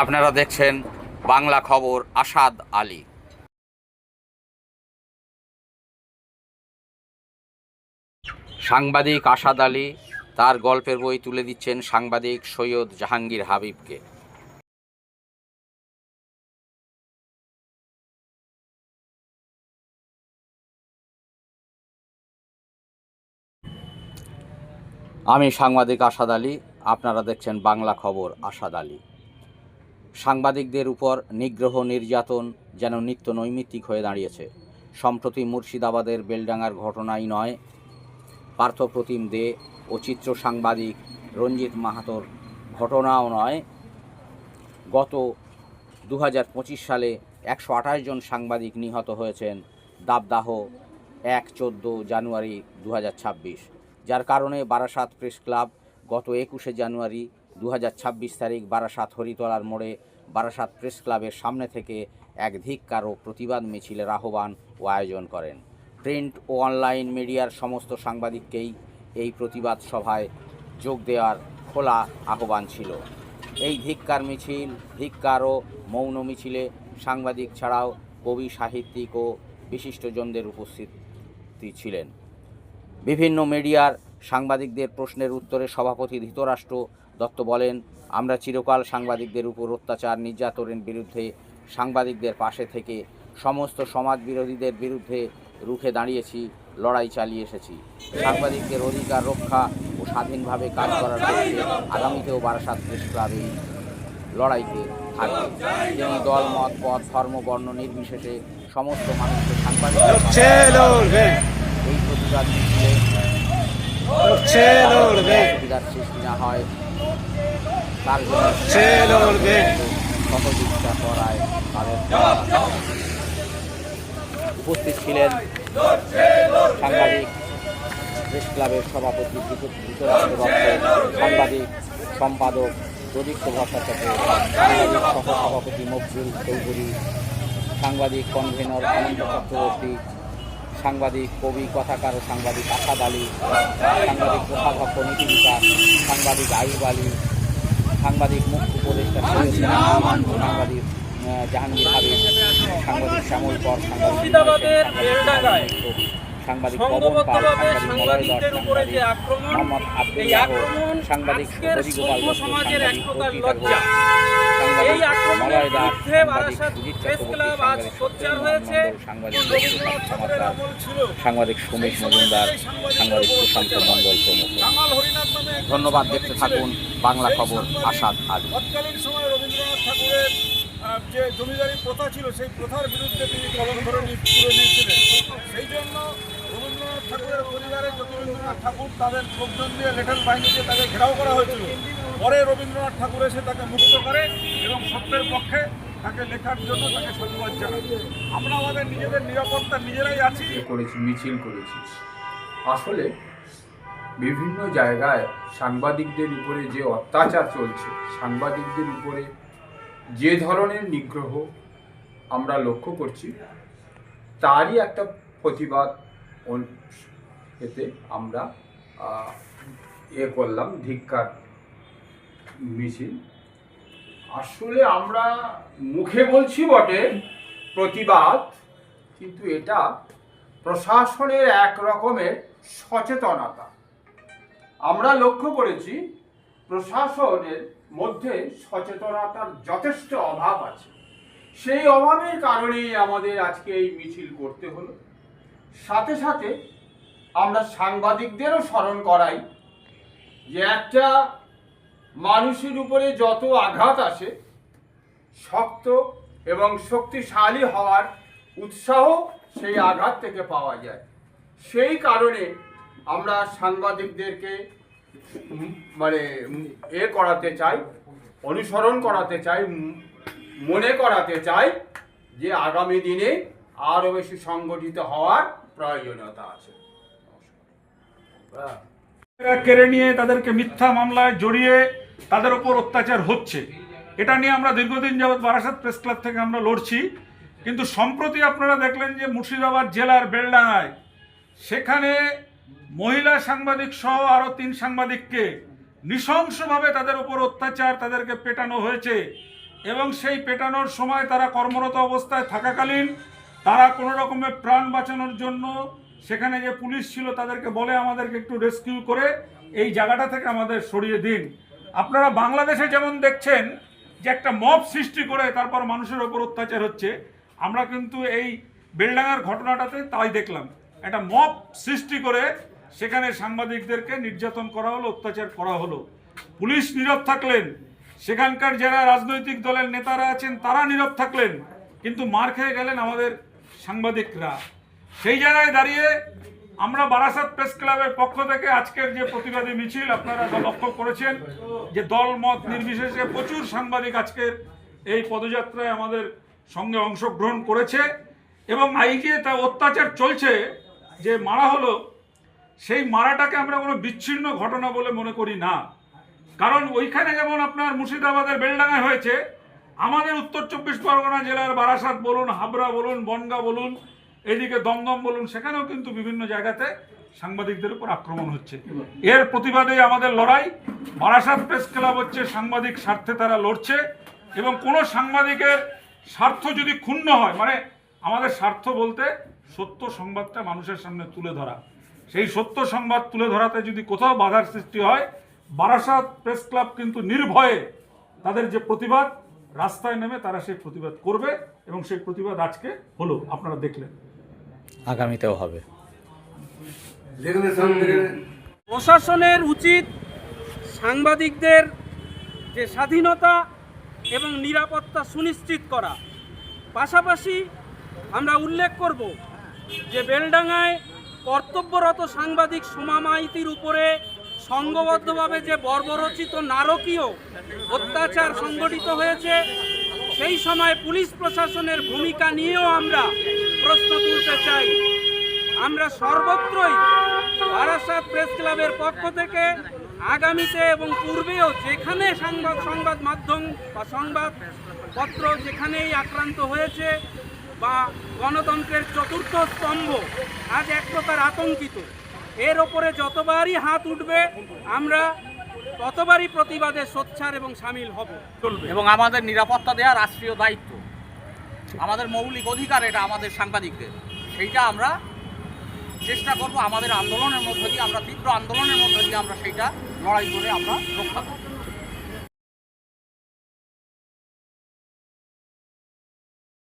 আপনারা দেখছেন বাংলা খবর। আসাদ আলী। সাংবাদিক আসাদ আলী তার গল্পের বই তুলে দিচ্ছেন সাংবাদিক সৈয়দ জাহাঙ্গীর হাবিবকে। আমি সাংবাদিক আসাদ আলী, আপনারা দেখছেন বাংলা খবর। আসাদ আলী। সাংবাদিকদের উপর নিগ্রহ নির্যাতন যেন নিত্য নৈমিত্তিক হয়ে দাঁড়িয়েছে। সম্প্রতি মুর্শিদাবাদের বেলডাঙ্গার ঘটনাই নয়, পার্থপ্রতিম দে ও চিত্র সাংবাদিক রঞ্জিত মাহাতোর ঘটনাও নয়, গত 2025 সালে 128 জন সাংবাদিক নিহত হয়েছেন দাবদাহ 14 জানুয়ারি 2026, যার কারণে বারাসাত প্রেস ক্লাব গত 21 জানুয়ারি 2026 তারিখ বারাসাত হরিতলার মোড়ে বারাসাত প্রেস ক্লাবের সামনে থেকে এক ধিক্কার ও প্রতিবাদ মিছিলের আহ্বান ও আয়োজন করেন। প্রিন্ট ও অনলাইন মিডিয়ার সমস্ত সাংবাদিককেই এই প্রতিবাদ সভায় যোগ দেওয়ার খোলা আহ্বান ছিল। এই ধিক্কার মিছিল, ধিক্কার ও মৌন মিছিলে সাংবাদিক ছাড়াও কবি, সাহিত্যিক ও বিশিষ্টজনদের উপস্থিতি ছিলেন। বিভিন্ন মিডিয়ার সাংবাদিকদের প্রশ্নের উত্তরে সভাপতি ধৃতরাষ্ট্র দত্ত বলেন, আমরা চিরকাল সাংবাদিকদের উপর অত্যাচার নির্যাতনের বিরুদ্ধে সাংবাদিকদের পাশে থেকে সমস্ত সমাজ বিরোধীদের বিরুদ্ধে রুখে দাঁড়িয়েছি, লড়াই চালিয়ে এসেছি। সাংবাদিকদের অধিকার রক্ষা ও স্বাধীনভাবে কাজ করার পক্ষে আগামীতেও বারাসাত প্রেস ক্লাব এই লড়াইতে থাকবে। তিনি দল, মত, পথ, ধর্ম, বর্ণ নির্বিশেষে সমস্ত মানুষকে সাংবাদিক এই প্রতিবাদ মিছিলে অসুবিধার সৃষ্টি না হয় তার জন্য সহযোগিতা করায় তাদের উপস্থিত ছিলেন সাংবাদিক প্রেস ক্লাবের সভাপতি ধৃতরাষ্ট্র দত্ত, সাংবাদিক সম্পাদক প্রদীপ্ত ভট্টাচার্য, সাংবাদিক সহসভাপতি মফজুল চৌধুরী, সাংবাদিক কনভেনর অনন্ত চক্রবর্তী, সাংবাদিক কবি, কথাকার ও সাংবাদিক আসাদ আলী, সাংবাদিক কোষাধ্যক্ষ নীতি বিকাশ, সাংবাদিক আইব আলী, সাংবাদিক মুক্তি উপদেষ্টা সাংবাদিক জাহাঙ্গীর হাবিব, সাংবাদিক শ্যামল কর, সাংবাদিক পবন পাল, সাংবাদিক মলয় দত্ত, সাংবাদিক মোহাম্মদ আব্দুল্লাহ, সাংবাদিক হরিগোপাল দত্ত, সাংবাদিক মলয় দাস, সাংবাদিক সুজিত চক্রবর্তী, সাংবাদিক সমীশ মজুমদার, সাংবাদিক সুশান্ত মণ্ডল প্রমুখ। ধন্যবাদ। দেখতে থাকুন বাংলা খবর। আসাদ আলী। তৎকালীন সময় রবীন্দ্রনাথ ঠাকুরের যে জমিদারি প্রথা ছিল, সেই প্রথার বিরুদ্ধে তিনি কলম ধরে তুলে নিয়েছিলেন। সেই জন্য রবীন্দ্রনাথ ঠাকুরের পরিবারে যত রবীন্দ্রনাথ ঠাকুর তাদের লোকজন দিয়ে লেখার বাহিনী দিয়ে তাকে ঘেরাও করা হয়েছিল। পরে রবীন্দ্রনাথ ঠাকুর এসে তাকে মুক্ত করে এবং সত্যের পক্ষে তাকে লেখার জন্য তাকে সাধুবাদ জানাই। আমরা আমাদের নিজেদের নিরাপত্তা নিজেরাই আছি করেছি, মিছিল করেছি। আসলে বিভিন্ন জায়গায় সাংবাদিকদের উপরে যে অত্যাচার চলছে, সাংবাদিকদের উপরে যে ধরনের নিগ্রহ আমরা লক্ষ্য করছি, তারই একটা প্রতিবাদ এতে আমরা করলাম, ধিক্কার মিছিল। আসলে আমরা মুখে বলছি বটে প্রতিবাদ, কিন্তু এটা প্রশাসনের এক রকমের সচেতনতা। আমরা লক্ষ্য করেছি প্রশাসনের মধ্যে সচেতনতার যথেষ্ট অভাব আছে। সেই অভাবের কারণেই আমাদের আজকে এই মিছিল করতে হলো। সাথে সাথে আমরা সাংবাদিকদেরও স্মরণ করাই যে একটা মানুষের উপরে যত আঘাত আসে, শক্ত এবং শক্তিশালী হওয়ার উৎসাহ সেই আঘাত থেকে পাওয়া যায়। সেই কারণে আমরা সাংবাদিকদেরকে করাতে চাই, অনুসরণ করাতে চাই, মনে করাতে চাই যে আগামী দিনে আরও বেশি সংগঠিত হওয়ার প্রয়োজনীয়তা আছে। কেড়ে নিয়ে তাদেরকে মিথ্যা মামলায় জড়িয়ে তাদের উপর অত্যাচার হচ্ছে, এটা নিয়ে আমরা দীর্ঘদিন যাবৎ বারাসাত প্রেস ক্লাব থেকে আমরা লড়ছি। কিন্তু সম্প্রতি আপনারা দেখলেন যে মুর্শিদাবাদ জেলার বেলডাঙ্গায় সেখানে মহিলা সাংবাদিক সহ আরও 3 সাংবাদিককে নৃশংসভাবে তাদের উপর অত্যাচার, তাদেরকে পেটানো হয়েছে। এবং সেই পেটানোর সময় তারা কর্মরত অবস্থায় থাকাকালীন তারা কোনো রকমের প্রাণ বাঁচানোর জন্য সেখানে যে পুলিশ ছিল তাদেরকে বলে আমাদেরকে একটু রেস্কিউ করে এই জায়গাটা থেকে আমাদের সরিয়ে দিন। আপনারা বাংলাদেশে যেমন দেখছেন যে একটা মব সৃষ্টি করে তারপর মানুষের ওপর অত্যাচার হচ্ছে, আমরা কিন্তু এই বেলডাঙ্গার ঘটনাটাতে তাই দেখলাম। একটা মব সৃষ্টি করে সেখানে সাংবাদিকদেরকে নির্যাতন করা হলো, অত্যাচার করা হলো। পুলিশ নীরব থাকলেন, সেখানকার যারা রাজনৈতিক দলের নেতারা আছেন তারা নীরব থাকলেন, কিন্তু মার খেয়ে গেলেন আমাদের সাংবাদিকরা। সেই জায়গায় দাঁড়িয়ে আমরা বারাসাত প্রেস ক্লাবের পক্ষ থেকে আজকের যে প্রতিবাদী মিছিল আপনারা লক্ষ্য করেছেন যে দল মত নির্বিশেষে প্রচুর সাংবাদিক আজকের এই পদযাত্রায় আমাদের সঙ্গে অংশগ্রহণ করেছে। এবং এই যে তা অত্যাচার চলছে, যে মারা হলো, সেই মারাটাকে আমরা কোনো বিচ্ছিন্ন ঘটনা বলে মনে করি না। কারণ ওইখানে যেমন আপনার মুর্শিদাবাদের বেলডাঙ্গায় হয়েছে, আমাদের উত্তর 24 পরগনা জেলার বারাসাত বলুন, হাবড়া বলুন, বনগাঁ বলুন, এদিকে দমদম বলুন, সেখানেও কিন্তু বিভিন্ন জায়গাতে সাংবাদিকদের উপর আক্রমণ হচ্ছে। এর প্রতিবাদে আমাদের লড়াই। বারাসাত প্রেস ক্লাব হচ্ছে সাংবাদিক স্বার্থে তারা লড়ছে, এবং কোনো সাংবাদিকের স্বার্থ যদি ক্ষুণ্ণ হয়, মানে আমাদের স্বার্থ বলতে সত্য সংবাদটা মানুষের সামনে তুলে ধরা, সেই সত্য সংবাদ তুলে ধরাতে যদি কোথাও বাধার সৃষ্টি হয়, বারাসাত প্রেস ক্লাব কিন্তু নির্ভয়ে তাদের যে প্রতিবাদ, রাস্তায় নেমে তারা সেই প্রতিবাদ করবে, এবং সেই প্রতিবাদ আজকে হলো, আপনারা দেখলেন, আগামীতেও হবে। প্রশাসনের উচিত সাংবাদিকদের যে স্বাধীনতা এবং নিরাপত্তা সুনিশ্চিত করা। পাশাপাশি আমরা উল্লেখ করব যে বেলডাঙ্গায় কর্তব্যরত সাংবাদিক সোমা মাইতির উপরে সংঘবদ্ধভাবে যে বর্বরচিত নারকীয় অত্যাচার সংঘটিত হয়েছে, সেই সময় পুলিশ প্রশাসনের ভূমিকা নিয়েও আমরা প্রশ্ন তুলতে চাই। আমরা সর্বত্রই বারাসাত প্রেস ক্লাবের পক্ষ থেকে আগামীতে এবং পূর্বেও যেখানে সংবাদ মাধ্যম বা সংবাদপত্র যেখানেই আক্রান্ত হয়েছে বা গণতন্ত্রের চতুর্থ স্তম্ভ আজ এক প্রকার আতঙ্কিত, এর ওপরে যতবারই হাত উঠবে আমরা ততবারই প্রতিবাদে সোচ্চার এবং সামিল হব। এবং আমাদের নিরাপত্তা দেওয়া রাষ্ট্রীয় দায়িত্ব, আমাদের মৌলিক অধিকার, এটা আমাদের সাংবাদিকদের, সেইটা আমরা চেষ্টা করব আমাদের আন্দোলনের মধ্য দিয়ে, আমরা তীব্র আন্দোলনের মধ্য দিয়ে আমরা সেইটা লড়াই করে আমরা রক্ষা করব।